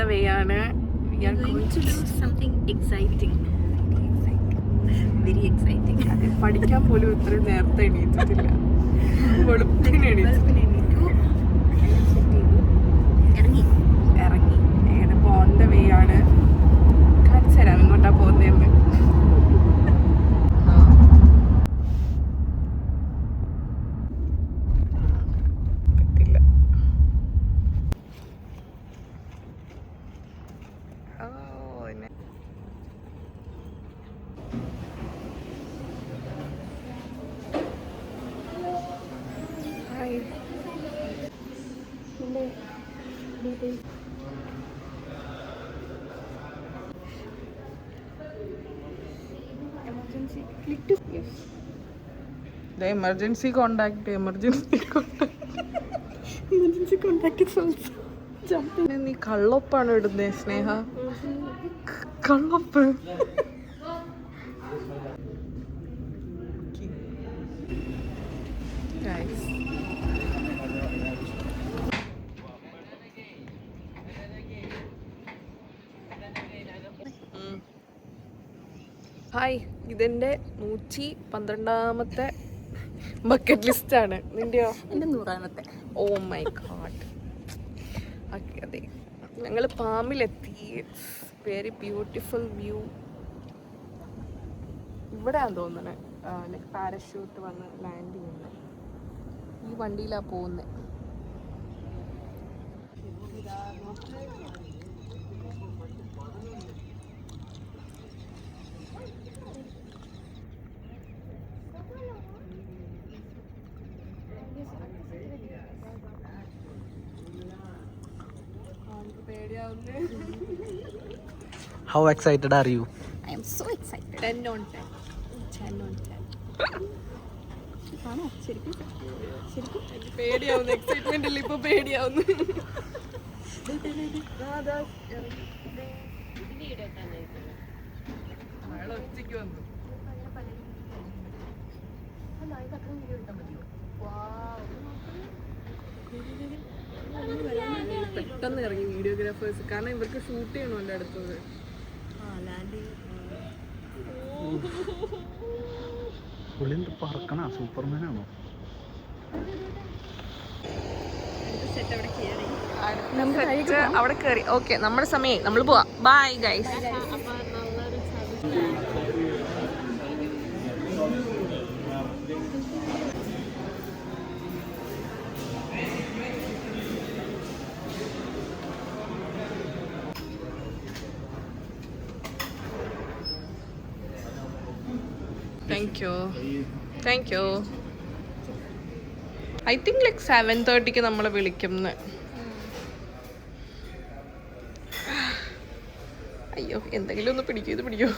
വേ ആണ്. പഠിക്കാൻ പോലും ഇത്ര നേരത്തെ എണീറ്റിട്ടില്ല. വെളുപ്പിന് എണീറ്റു ഇറങ്ങി. ഏതിപ്പോ ഓൺ ദ വേ ആണ്. കാണിച്ചു തരാം ഇങ്ങോട്ടാ പോകുന്നതെന്ന്. എമർജൻസി കോണ്ടാക്ട് നീ കള്ളൊപ്പാണ് ഇടുന്നേ സ്നേഹ. കള്ളൊപ്പ് ഹായ്. ഇതെന്റെ 112ാമത്തെ ബക്കറ്റ് ലിസ്റ്റ് ആണ്. നിന്റെയോ? എൻ്റെ 100ാമത്തെ. Oh my god. അതെ, ഞങ്ങൾ പാമിലെത്തി. Very beautiful view. ഇവിടെയാന്ന് തോന്നുന്നത് ലൈക്ക് പാരഷൂട്ട് വന്ന് ലാൻഡ് ചെയ്യുന്നത്. ഈ വണ്ടിയിലാണ് പോകുന്നത്. How excited are you? I am so excited. 10 on 10. 10 on 10. ആണോ? ശരിക്കും പേടിയാവുന്നു. എക്സൈറ്റ്മെന്റ് അല്ല, ഇപ്പൊ പേടിയാവുന്നു. ഒറ്റയ്ക്ക് വന്നു. പെട്ടെന്ന് ഇറങ്ങി വീഡിയോഗ്രാഫേഴ്സ്. കാരണം ഇവർക്ക് ഷൂട്ട് ചെയ്യണമല്ലോ അടുത്തത്. പറക്കണ സൂപ്പർമാനാണോ? അവിടെ കയറി. ഓക്കെ, നമ്മുടെ സമയം, നമ്മൾ പോവാം. Bye guys. Thank you. I think like 7:30 നമ്മളെ വിളിക്കുന്നു. അയ്യോ, എന്തെങ്കിലും ഒന്ന് പിടിക്കൂ. ഇത് പിടിക്കൂ.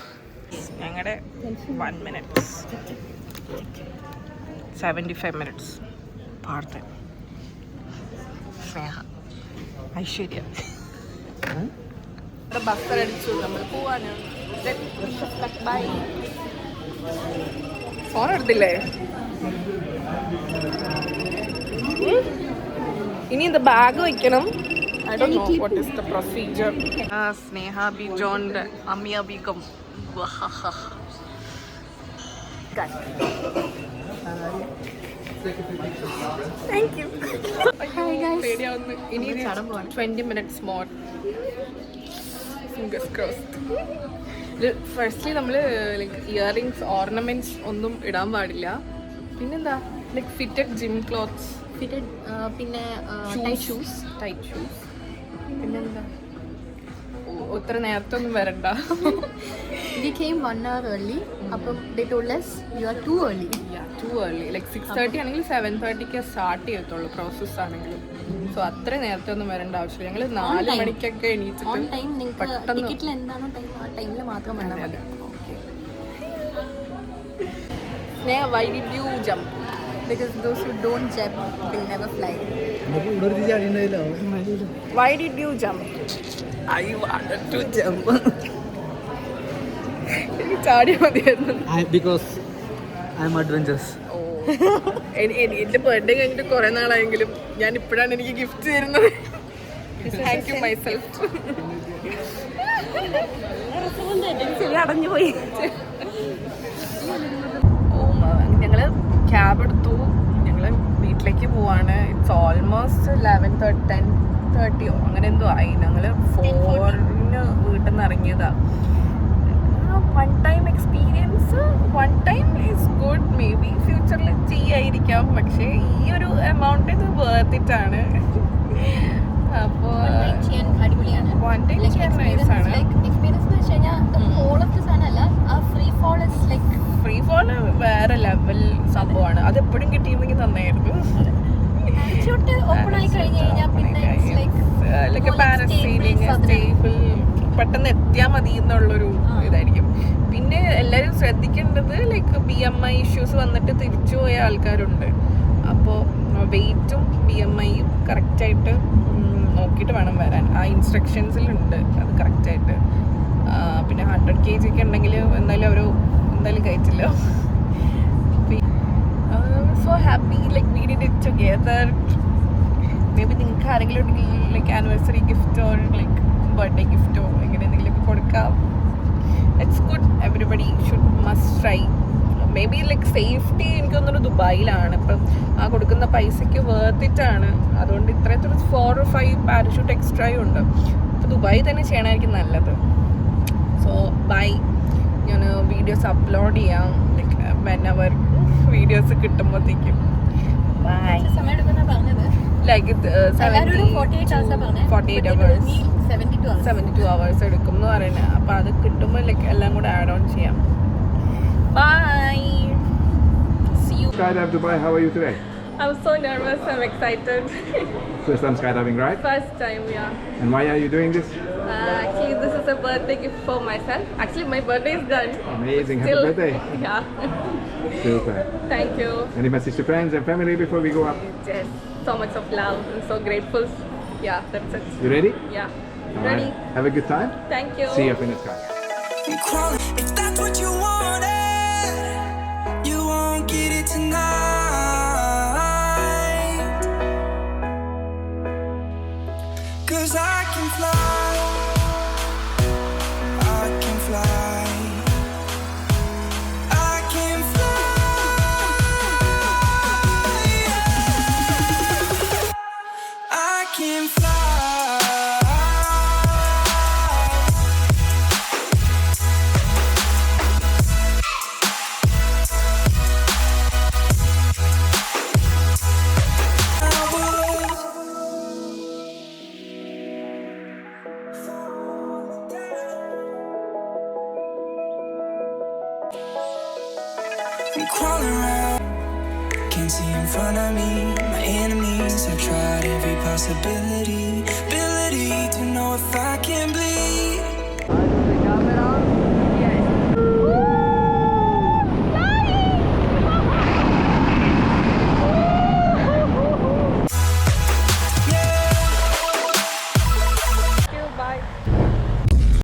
ഞങ്ങളുടെ 1 minute 75 minutes. പാർത്തൻ, സ്നേഹ, ഐശ്വര്യ ബസ്സടിച്ചു. നമ്മൾ പോവാണ്. ബൈ. ഫോൺ എടുത്തില്ലേ? ഇനി ഇത് ബാഗ് വെക്കണം. I don't know what is the procedure. Sneha be joined Amia Begum. Thank you. Hi guys. ഇനി 20 minutes more. Fingers crossed. Firstly നമ്മൾ ലൈക്ക് ഇയറിങ്സ്, ഓർണമെന്റ്സ് ഒന്നും ഇടാൻ പാടില്ല. പിന്നെന്താ ലൈക്ക് ഫിറ്റഡ് ജിം ക്ലോത്ത്സ്, പിന്നെ ടൈറ്റ് ഷൂസ്. പിന്നെന്താ ഇത്ര നേരത്തെ ഒന്നും വരണ്ട. We came 1 hour early. അപ്പം they told us you are too early. Yeah, too early. Like 6:30 ആണെങ്കിൽ 7:30 സ്റ്റാർട്ട് ചെയ്യത്തുള്ളൂ പ്രോസസ് ആണെങ്കിലും. സോ അത്ര നേരത്തെ ഒന്നും വരേണ്ട ആവശ്യമില്ല. ഞങ്ങൾ 4 മണിക്കൊക്കെ എണീറ്റിട്ട് ടിക്കറ്റിൽ എന്താണോ ടൈം ആ ടൈമിൽ മാത്രം വന്നാൽ മതി. Sneha, why did you jump? Because those who don't jump will never fly. Why did you jump? I wanted to jump. ചാടി മതിയായിരുന്നു. Because I am adventurous. എന്റെ ബർത്ത്ഡേ കഴിഞ്ഞിട്ട് കുറെ നാളായെങ്കിലും ഞാൻ ഇപ്പോഴാണ് എനിക്ക് ഗിഫ്റ്റ് തരുന്നത്. Thank you myself. അടഞ്ഞുപോയി. ഞങ്ങള് ക്യാബ് എടുത്തു, ഞങ്ങള് വീട്ടിലേക്ക് പോവാണ്. ഇറ്റ്സ് ഓൾമോസ്റ്റ് 10:30 അങ്ങനെ എന്തോ ആയി. ഞങ്ങള് 4-ന് വീട്ടിൽ നിന്ന് ഇറങ്ങിയതാ. One time experience, one time is good. May be ഫ്യൂച്ചറിൽ ചെയ്യായിരിക്കാം, പക്ഷേ ഈ ഒരു എമൗണ്ട് ഇത് വേർത്തിട്ടാണ്. അപ്പോൾ അടിപൊളിയാണ്. വൺ ടൈം ചെയ്യാൻ നൈസാണ്. എക്സ്പീരിയൻസ് എന്ന് വെച്ച് കഴിഞ്ഞാൽ ഹോൾ ഓഫ് ദി സാധനമല്ല, ആ free fall is like free fall വേറെ ലെവൽ സംഭവമാണ്. അത് എപ്പോഴും കിട്ടിയിരുന്നെങ്കിൽ നന്നായിരുന്നു. ഓപ്പൺ ആയി കഴിഞ്ഞു കഴിഞ്ഞാൽ പിന്നെ ലൈക്ക് പാരസീലിംഗ് സ്റ്റേബിൾ പെട്ടെന്ന് എത്തിയാൽ മതി എന്നുള്ളൊരു ഇതായിരിക്കും. പിന്നെ എല്ലാവരും ശ്രദ്ധിക്കേണ്ടത് ലൈക്ക് BMI ഇഷ്യൂസ് വന്നിട്ട് തിരിച്ചു പോയ ആൾക്കാരുണ്ട്. അപ്പോൾ വെയിറ്റും BMIയും കറക്റ്റായിട്ട് നോക്കിയിട്ട് വേണം വരാൻ. ആ ഇൻസ്ട്രക്ഷൻസിലുണ്ട് അത് കറക്റ്റായിട്ട്. പിന്നെ 100 kg ഒക്കെ ഉണ്ടെങ്കിൽ എന്തായാലും അവർ എന്തായാലും കഴിച്ചില്ല. So happy like we did it together. May be നിങ്ങൾക്ക് ആരെങ്കിലും ഉണ്ടെങ്കിൽ ലൈക്ക് ആനിവേഴ്സറി ഗിഫ്റ്റോ ലൈക്ക് ബർത്ത്ഡേ ഗിഫ്റ്റോ എങ്ങനെ എന്തെങ്കിലുമൊക്കെ കൊടുക്കാം. It's good. Everybody should must try. May be like safety എനിക്ക് തോന്നുന്നു ദുബായിലാണ്. ഇപ്പം ആ കൊടുക്കുന്ന പൈസയ്ക്ക് വേർത്തിട്ടാണ്. അതുകൊണ്ട് ഇത്രയത്ര 4 or 5 പാരഷൂട്ട് എക്സ്ട്രായും ഉണ്ട്. അപ്പോൾ ദുബായി തന്നെ ചെയ്യണമായിരിക്കും നല്ലത്. So bye. ഞാൻ വീഡിയോസ് അപ്ലോഡ് ചെയ്യാം ലൈക്ക് whenever വീഡിയോസ് കിട്ടുമ്പോഴത്തേക്കും. ബൈ. സമയം എടുക്കുന്ന പറഞ്ഞത് ലൈക്ക് 48 hours എടുക്കും എന്ന് പറയുന്നത്. അപ്പോൾ അത് കിട്ടുമ്പോൾ ലൈക്ക് എല്ലാം കൂടെ ആഡ് ഓൺ ചെയ്യാം. By. See you. Skydive Dubai, how are you today? I'm so nervous. I'm excited. First time skydiving, right? First time, yeah. And why are you doing this? Actually, this is a birthday gift for myself. Actually, my birthday is done. Amazing, Still, happy birthday. Yeah. Super. Thank you. Any message to friends and family before we go up? Just so much of love. I'm so grateful. Yeah, that's it. You ready? Yeah. All Ready? right. Have a good time. Thank you. See you up in the sky. I'm crawling. If that's what you wanted, you won't get it tonight. 'Cause I can fly, I can fly, I can fly, I can fly. I'm crawling around, can't see in front of me. My enemies have tried every possibility.